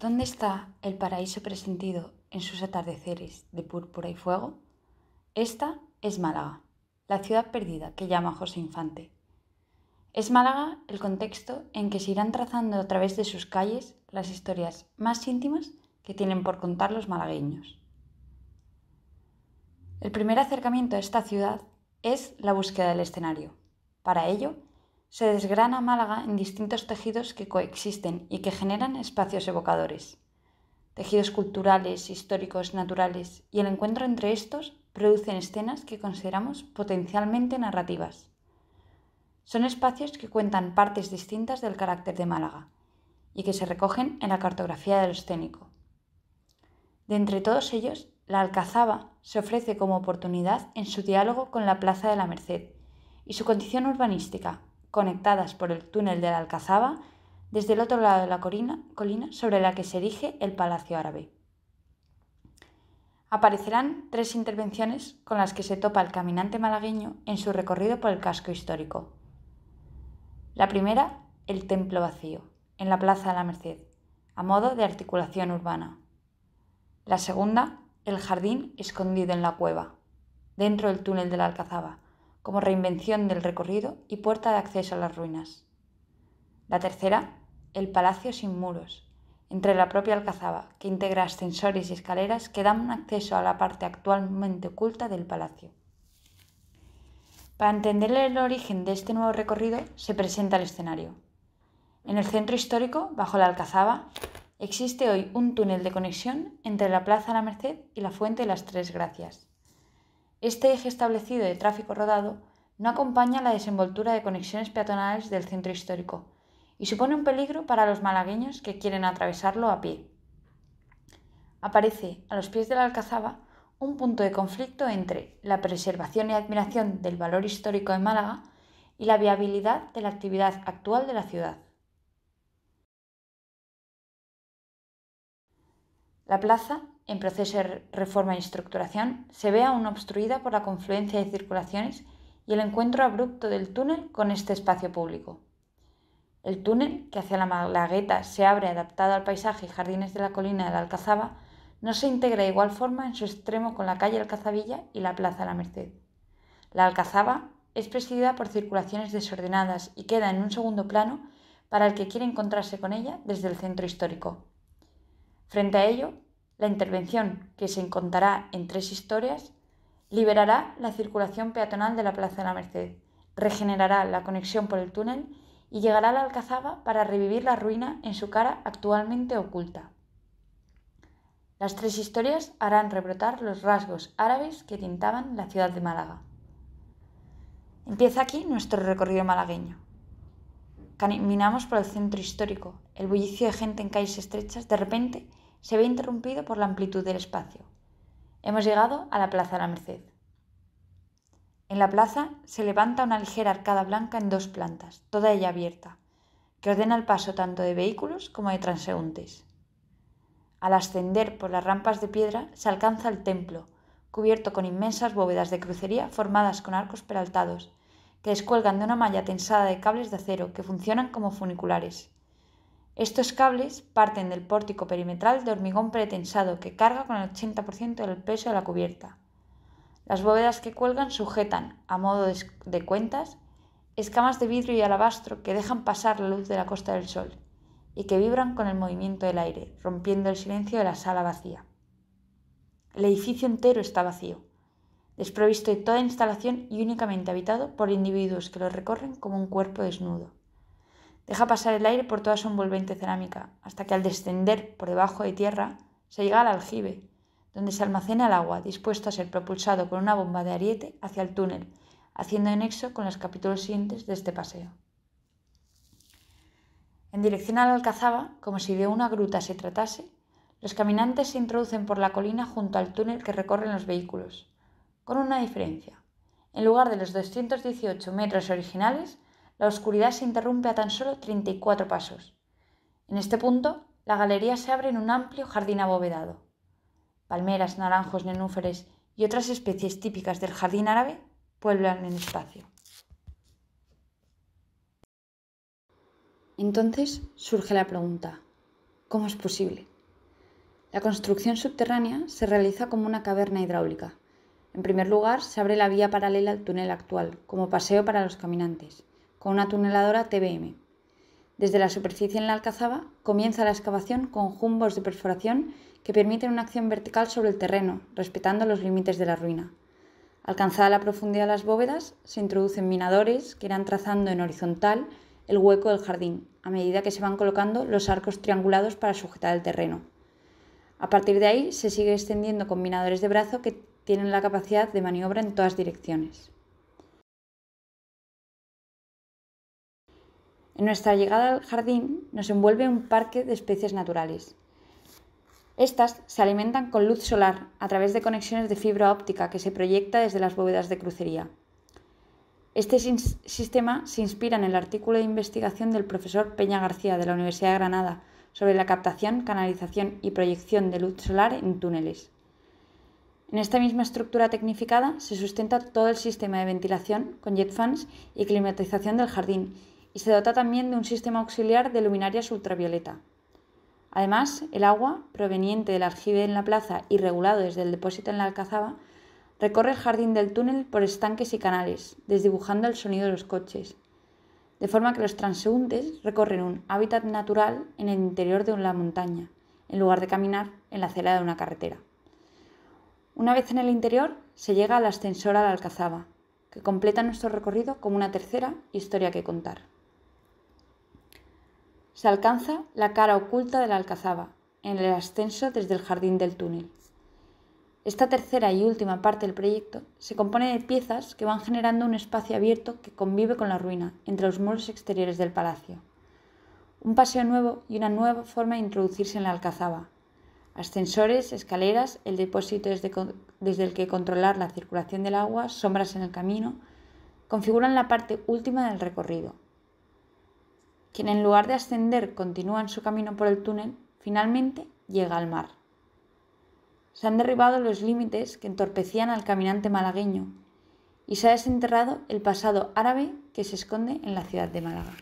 ¿Dónde está el paraíso presentido en sus atardeceres de púrpura y fuego? Esta es Málaga, la ciudad perdida que llama José Infante. Es Málaga el contexto en que se irán trazando a través de sus calles las historias más íntimas que tienen por contar los malagueños. El primer acercamiento a esta ciudad es la búsqueda del escenario. Para ello, se desgrana Málaga en distintos tejidos que coexisten y que generan espacios evocadores. Tejidos culturales, históricos, naturales, y el encuentro entre estos producen escenas que consideramos potencialmente narrativas. Son espacios que cuentan partes distintas del carácter de Málaga y que se recogen en la cartografía de lo escénico. De entre todos ellos, la Alcazaba se ofrece como oportunidad en su diálogo con la Plaza de la Merced y su condición urbanística, conectadas por el túnel de la Alcazaba desde el otro lado de la colina sobre la que se erige el Palacio Árabe. Aparecerán 3 intervenciones con las que se topa el caminante malagueño en su recorrido por el casco histórico. La primera, el templo vacío, en la Plaza de la Merced, a modo de articulación urbana. La segunda, el jardín escondido en la cueva, dentro del túnel de la Alcazaba, como reinvención del recorrido y puerta de acceso a las ruinas. La tercera, el palacio sin muros, entre la propia Alcazaba, que integra ascensores y escaleras que dan acceso a la parte actualmente oculta del palacio. Para entender el origen de este nuevo recorrido, se presenta el escenario. En el centro histórico, bajo la Alcazaba, existe hoy un túnel de conexión entre la Plaza de la Merced y la Fuente de las Tres Gracias. Este eje establecido de tráfico rodado no acompaña la desenvoltura de conexiones peatonales del centro histórico y supone un peligro para los malagueños que quieren atravesarlo a pie. Aparece a los pies de la Alcazaba un punto de conflicto entre la preservación y admiración del valor histórico de Málaga y la viabilidad de la actividad actual de la ciudad. La plaza, en proceso de reforma y estructuración, se ve aún obstruida por la confluencia de circulaciones y el encuentro abrupto del túnel con este espacio público. El túnel, que hacia la Malagueta se abre adaptado al paisaje y jardines de la colina de la Alcazaba, no se integra de igual forma en su extremo con la calle Alcazabilla y la Plaza de la Merced. La Alcazaba es presidida por circulaciones desordenadas y queda en un segundo plano para el que quiere encontrarse con ella desde el centro histórico. Frente a ello, la intervención, que se contará en 3 historias, liberará la circulación peatonal de la Plaza de la Merced, regenerará la conexión por el túnel y llegará a la Alcazaba para revivir la ruina en su cara actualmente oculta. Las 3 historias harán rebrotar los rasgos árabes que tintaban la ciudad de Málaga. Empieza aquí nuestro recorrido malagueño. Caminamos por el centro histórico. El bullicio de gente en calles estrechas de repente se ve interrumpido por la amplitud del espacio. Hemos llegado a la Plaza de la Merced. En la plaza se levanta una ligera arcada blanca en 2 plantas, toda ella abierta, que ordena el paso tanto de vehículos como de transeúntes. Al ascender por las rampas de piedra se alcanza el templo, cubierto con inmensas bóvedas de crucería formadas con arcos peraltados, que descuelgan de una malla tensada de cables de acero que funcionan como funiculares. Estos cables parten del pórtico perimetral de hormigón pretensado que carga con el 80% del peso de la cubierta. Las bóvedas que cuelgan sujetan, a modo de cuentas, escamas de vidrio y alabastro que dejan pasar la luz de la Costa del Sol y que vibran con el movimiento del aire, rompiendo el silencio de la sala vacía. El edificio entero está vacío, desprovisto de toda instalación y únicamente habitado por individuos que lo recorren como un cuerpo desnudo. Deja pasar el aire por toda su envolvente cerámica, hasta que al descender por debajo de tierra se llega al aljibe, donde se almacena el agua, dispuesto a ser propulsado con una bomba de ariete hacia el túnel, haciendo nexo con los capítulos siguientes de este paseo. En dirección a la Alcazaba, como si de una gruta se tratase, los caminantes se introducen por la colina junto al túnel que recorren los vehículos, con una diferencia. En lugar de los 218 metros originales, la oscuridad se interrumpe a tan solo 34 pasos. En este punto, la galería se abre en un amplio jardín abovedado. Palmeras, naranjos, nenúfares y otras especies típicas del jardín árabe pueblan el espacio. Entonces surge la pregunta: ¿cómo es posible? La construcción subterránea se realiza como una caverna hidráulica. En primer lugar, se abre la vía paralela al túnel actual, como paseo para los caminantes, con una tuneladora TBM. Desde la superficie en la Alcazaba comienza la excavación con jumbos de perforación que permiten una acción vertical sobre el terreno, respetando los límites de la ruina. Alcanzada la profundidad de las bóvedas, se introducen minadores que irán trazando en horizontal el hueco del jardín, a medida que se van colocando los arcos triangulados para sujetar el terreno. A partir de ahí se sigue extendiendo con minadores de brazo que tienen la capacidad de maniobra en todas direcciones. En nuestra llegada al jardín nos envuelve un parque de especies naturales. Estas se alimentan con luz solar a través de conexiones de fibra óptica que se proyecta desde las bóvedas de crucería. Este sistema se inspira en el artículo de investigación del profesor Peña García de la Universidad de Granada sobre la captación, canalización y proyección de luz solar en túneles. En esta misma estructura tecnificada se sustenta todo el sistema de ventilación con jet fans y climatización del jardín y se dota también de un sistema auxiliar de luminarias ultravioleta. Además, el agua, proveniente del aljibe en la plaza y regulado desde el depósito en la Alcazaba, recorre el jardín del túnel por estanques y canales, desdibujando el sonido de los coches, de forma que los transeúntes recorren un hábitat natural en el interior de la montaña, en lugar de caminar en la acera de una carretera. Una vez en el interior, se llega al ascensor a la Alcazaba, que completa nuestro recorrido como una tercera historia que contar. Se alcanza la cara oculta de la Alcazaba, en el ascenso desde el jardín del túnel. Esta tercera y última parte del proyecto se compone de piezas que van generando un espacio abierto que convive con la ruina entre los muros exteriores del palacio. Un paseo nuevo y una nueva forma de introducirse en la Alcazaba. Ascensores, escaleras, el depósito desde el que controlar la circulación del agua, sombras en el camino, configuran la parte última del recorrido. Quien en lugar de ascender continúa en su camino por el túnel, finalmente llega al mar. Se han derribado los límites que entorpecían al caminante malagueño y se ha desenterrado el pasado árabe que se esconde en la ciudad de Málaga.